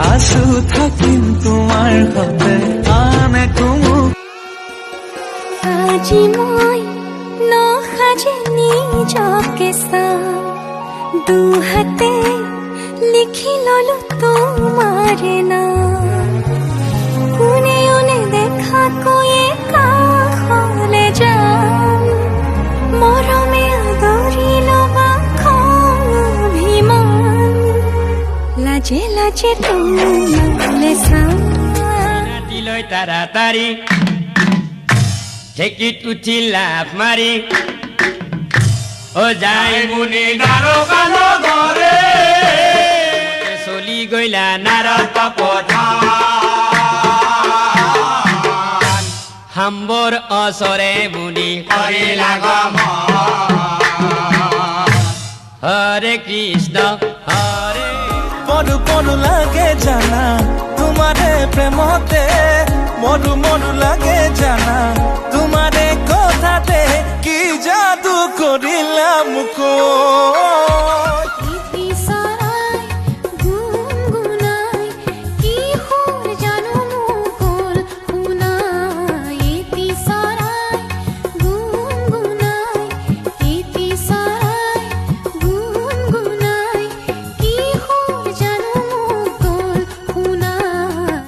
আছো থাকিম তোমাৰ হতে আন একো মোক আজি মই নসাজে নিজকে চাম দুহাতে লিখি ললো তোমাৰে নাম কোনে কোনে দেখা কৈয়ে কাষলে যাম মৰমে আদৰি লবা খং অভিমান লাজে লাজে তোমালে চাম দিলৈ তাড়াতাড়ি ঢেঁকীত উঠি লাভ মাৰি ও যাই মুনি নাৰকান ঘৰে চলি গইলা নাৰদ পথান হাম্বৰ অচৰে মুনি কৰিলা গমন হৰে কৃষ্ণ হৰে মধু মধু লাগে জানা তোমাৰে প্ৰেমতে মধু মধু লাগে জানা তোমাৰে কথাতে কি যাদু কৰিলা মোক